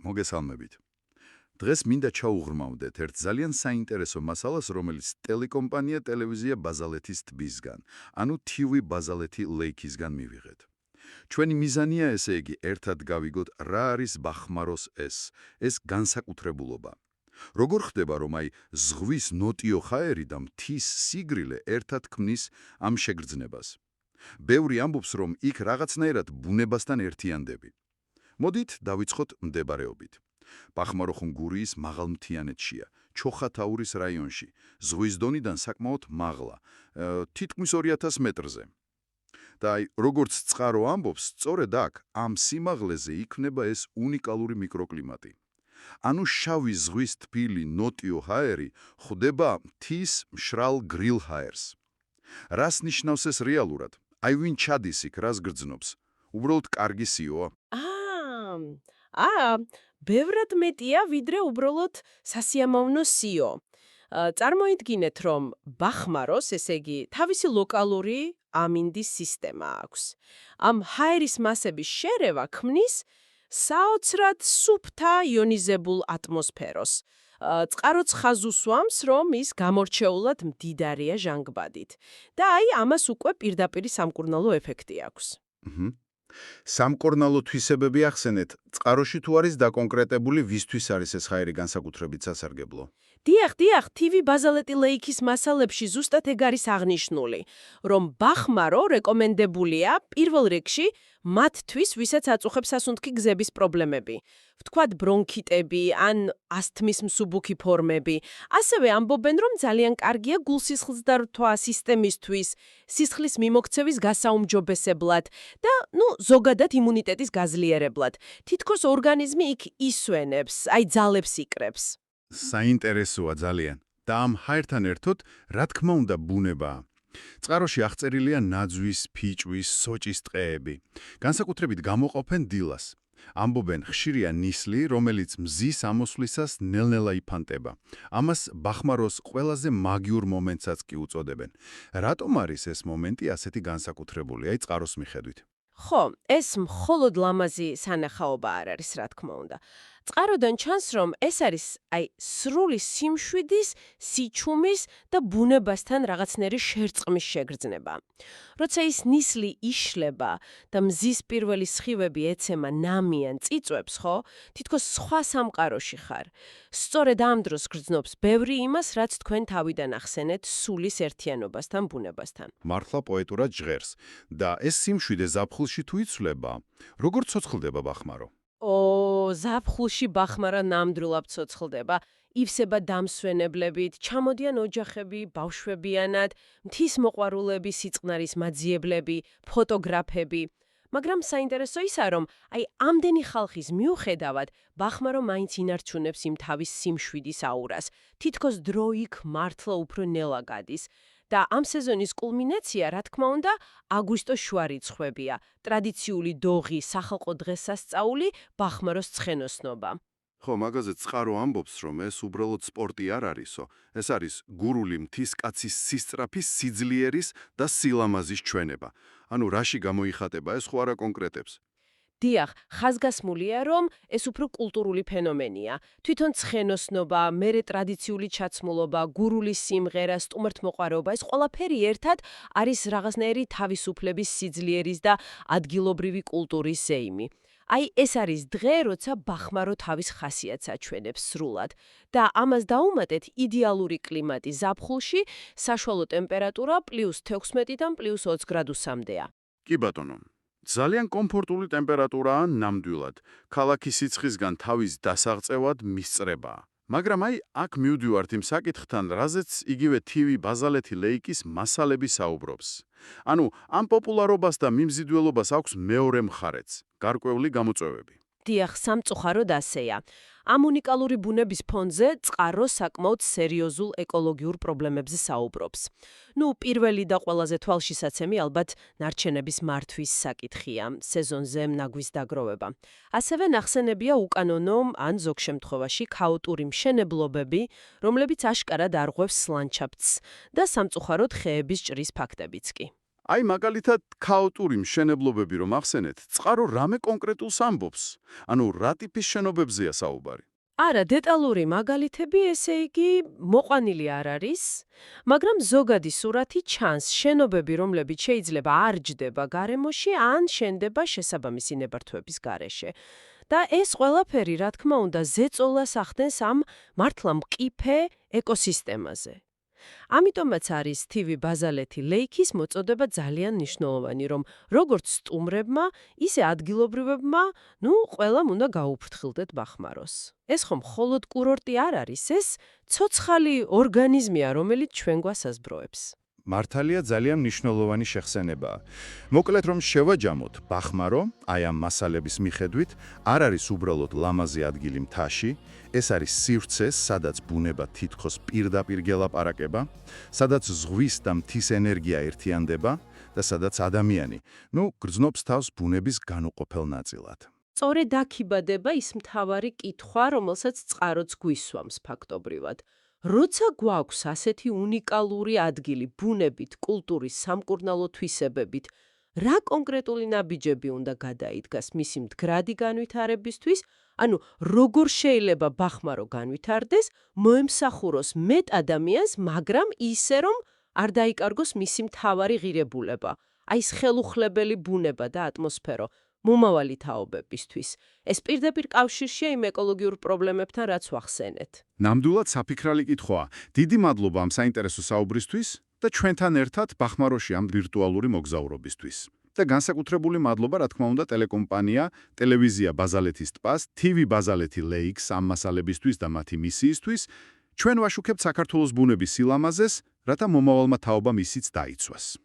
მოგესალმებით. დღეს მინდა ჩაუღრმავდეთ ერთ ძალიან საინტერესო მასალას, რომელიც ტელეკომპანია ტელევიზია ბაზალეთის ტბისგან, ანუ TV ბაზალეთი ლეიქისგან მივიღეთ. ჩვენი მიზანია ესე იგი ერთად გავიგოთ რა არის ბახმაროს ეს განსაკუთრებულობა. როგორ ხდება რომ აი ზღვის ნოტიო ჰაერი და მთის სიგრილე ერთად ქმნის ამ შეგრძნებას. ბევრი ამბობს რომ იქ რაღაცნაირად ბუნებასთან ერთიანდები. მოდით დავიწყოთ მდებარეობით. ბახმარო ხუნგურიის მაღალმთიანეთშია, ჩოხათაურის რაიონში, ზღვის დონიდან საკმაოდ მაღლა, თითქმის 2000 მეტრზე. და აი, როგორც წყარო ამბობს, სწორედ აქ, ამ სიმაღლეზე იქმნება ეს უნიკალური მიკროკლიმატი. ანუ შავი ზღვის თბილი ნოტიო ჰაერი ხვდება მთის მშრალ გრილ ჰაერს. რას ნიშნავს ეს რეალურად? აი ვინ ჩადის იქ, რას გრძნობს? უბრალოდ კარგი სიოა? ბევრად მეტია, ვიდრე უბრალოდ სასიამოვნო სიო. წარმოიდგინეთ, რომ ბახმაროს, ესე იგი, თავისი ლოკალური ამინდის სისტემა აქვს. ამ ჰაერის მასების შერევა ქმნის საოცრად სუფთა იონიზებულ ატმოსფეროს. წყაროც ხაზს უსვამს, რომ ის გამორჩეულად მდიდარია ჟანგბადით. და აი, ამას უკვე პირდაპირი სამკურნალო ეფექტი აქვს. სამკურნალო თვისებები ახსენეთ, წყაროში თუ არის დაკონკრეტებული ვისთვის არის ეს ჰაერი განსაკუთრებით სასარგებლო? დიახ, TV ბაზალეტი ლეიქის მასალებში ზუსტად ეგ არის აღნიშნული, რომ ბახმარო რეკომენდებულია პირველ რიგში მათთვის, ვისაც აწუხებს სასუნთქი გზების პრობლემები. ვთქვათ, ბრონქიტები ან ასთმის მსუბუქი ფორმები. ასევე ამბობენ, რომ ძალიან კარგია გულსისხლძარღვთა სისტემისთვის, სისხლის მიმოქცევის გასაუმჯობესებლად და, ზოგადად იმუნიტეტის გაზლიერებლად. თითქოს ორგანიზმი იქ ისვენებს, ძალებს იკრებს. საინტერესოა ძალიან. და ამ ჰაერთან ერთად, რა თქმა უნდა, ბუნებაა. წყაროში აღწერილია ნაძვის, ფიჭვის, სოჭის ტყეები. განსაკუთრებით გამოყოფენ დილას. ამბობენ, ხშირია ნისლი, რომელიც მზის ამოსვლისას ნელ-ნელა იფანტება. ამას ბახმაროს ყველაზე მაგიურ მომენტსაც კი უწოდებენ. რატომ არის ეს მომენტი ასეთი განსაკუთრებული, წყაროს მიხედვით? ხო, ეს მხოლოდ ლამაზი სანახაობა არ არის, რა თქმა უნდა. წყაროდან ჩანს, რომ ეს არის სრული სიმშვიდის, სიჩუმის და ბუნებასთან რაღაცნაირი შერწყმის შეგრძნება. როცა ის ნისლი იშლება და მზის პირველი სხივები ეცემა ნამიან წიწვებს, ხო, თითქოს სხვა სამყაროში ხარ. სწორედ ამ დროს გრძნობს ბევრი იმას, რაც თქვენ თავიდან ახსენეთ სულის ერთიანობასთან, ბუნებასთან. მართლა პოეტურად ჟღერს. და ეს სიმშვიდე ზაფხულში თუ იცვლება, როგორ ცოცხლდება ბახმარო? ზაფხულში ბახმარა ნამდვილად ცოცხლდება. ივსება დამსვენებლებით, ჩამოდიან ოჯახები, ბავშვებიანად, მთის მოყვარულები, სიწყნარის მაძიებლები, ფოტოგრაფები. მაგრამ საინტერესო ისაა, რომ ამდენი ხალხის მიუხედავად, ბახმარო მაინც ინარჩუნებს იმ თავის სიმშვიდის აურას. თითქოს დრო იქ მართლა უფრო ნელა გადის. და ამ სეზონის კულმინაცია, რა თქმა უნდა, აგვისტოს შუა რიცხვებია. ტრადიციული დოღი, სახალხო დღესასწაული, ბახმაროს ცხენოსნობა. ხო, მაგაზე წყარო ამბობს, რომ ეს უბრალოდ სპორტი არ არისო. ეს არის გურული მთის კაცის სისწრაფის, სიძლიერის და სილამაზის ჩვენება. ანუ რაში გამოიხატება ეს ხო არა კონკრეტებს? დიახ, ხაზგასმულია, რომ ეს უფრო კულტურული ფენომენია. თვითონ ცხენოსნობა, მერე ტრადიციული ჩაცმულობა, გურული სიმღერა, სტუმართმოყვარეობა, ეს ყველაფერი ერთად არის რაღაცნაირი თავისუფლების, სიძლიერის და ადგილობრივი კულტურის ზეიმი. ეს არის დღე, როცა ბახმარო თავის ხასიათს აჩვენებს სრულად. და ამას დაუმატეთ იდეალური კლიმატი ზაფხულში, საშუალო ტემპერატურა +16-დან +20 გრადუსამდეა. კი ბატონო. ძალიან კომფორტული ტემპერატურაა ნამდვილად. ქალაქის სიცხისგან თავის დასაღწევად მისწრებაა. მაგრამ აქ მივდივართ იმ საკითხთან, რაზეც იგივე TV ბაზალეთი ლეიქის მასალები საუბრობს. ანუ ამ პოპულარობას და მიმზიდველობას აქვს მეორე მხარეც, გარკვეული გამოწვევები. დიახ, სამწუხაროდ ასეა. ამ უნიკალური ბუნების ფონზე წყარო საკმაოდ სერიოზულ ეკოლოგიურ პრობლემებზე საუბრობს. პირველი და ყველაზე თვალშისაცემი ალბათ ნარჩენების მართვის საკითხია, სეზონზე ნაგვის დაგროვება. ასევე ნახსენებია უკანონო ან ზოგ შემთხვევაში ქაოტური მშენებლობები, რომლებიც აშკარად არღვევს ლანდშაფტს და სამწუხაროდ ხეების ჭრის ფაქტებიც კი. აი მაგალითად ქაოტური მშენებლობები რომ ახსენეთ, წყარო რამე კონკრეტულს ამბობს. ანუ რა ტიპის შენობებზეა საუბარი? არა, დეტალური მაგალითები, ესე იგი, მოყვანილი არ არის, მაგრამ ზოგადი სურათი ჩანს, შენობები, რომლებიც შეიძლება არ ჯდება გარემოში, ან შენდება შესაბამისი ნებართვების გარეშე. და ეს ყველაფერი, რა თქმა უნდა, ზეწოლას ახდენს ამ მართლა მყიფე ეკოსისტემაზე. ამიტომაც არის TV ბაზალეთი ლეიქის მოწოდება ძალიან მნიშვნელოვანი, რომ როგორც სტუმრებმა, ისე ადგილობრივებმა, ყველამ უნდა გაუფრთხილდეთ ბახმაროს. ეს ხომ მხოლოდ კურორტი არ არის, ეს ცოცხალი ორგანიზმია, რომელიც ჩვენ გვასაზბროებს. მართალია ძალიან მნიშვნელოვანი შეხსენებაა. მოკლედ რომ შევაჯამოთ, ბახმარო, აი ამ მასალების მიხედვით, არ არის უბრალოდ ლამაზი ადგილი მთაში, ეს არის სივრცე, სადაც ბუნება თითქოს პირდაპირ გელაპარაკება, სადაც ზღვის და მთის ენერგია ერთიანდება და სადაც ადამიანი, გრძნობს თავს ბუნების განუყოფელ ნაწილად. სწორედ აქ იბადება ის მთავარი კითხვა, რომელსაც წყაროც გვისვამს ფაქტობრივად. როცა გვაქვს ასეთი უნიკალური ადგილი ბუნებით, კულტურის, სამკურნალო თვისებებით, რა კონკრეტული ნაბიჯები უნდა გადაიდგას მისი მდგრადი განვითარებისთვის, ანუ როგორ შეიძლება ბახმარო განვითარდეს, მოემსახუროს მეტ ადამიანს, მაგრამ ისე რომ არ დაიკარგოს მისი მთავარი ღირებულება, აი ეს ხელუხლებელი ბუნება და ატმოსფერო, მომავალი თაობებისთვის. ეს პირდაპირ კავშირშია იმ ეკოლოგიურ პრობლემებთან, რაც ვახსენეთ. ნამდვილად საფიქრალი კითხვაა. დიდი მადლობა ამ საინტერესო საუბრისთვის და ჩვენთან ერთად ბახმაროში ამ ვირტუალური მოგზაურობისთვის. და განსაკუთრებული მადლობა, რა თქმა უნდა, ტელეკომპანია, ტელევიზია ბაზალეთის ტბას, TV ბაზალეთი ლეიქს ამ მასალებისთვის და მათი მისიისთვის. ჩვენ ვაშუქებთ საქართველოს ბუნების სილამაზეს, რათა მომავალმა თაობამ ისიც დაიცვას.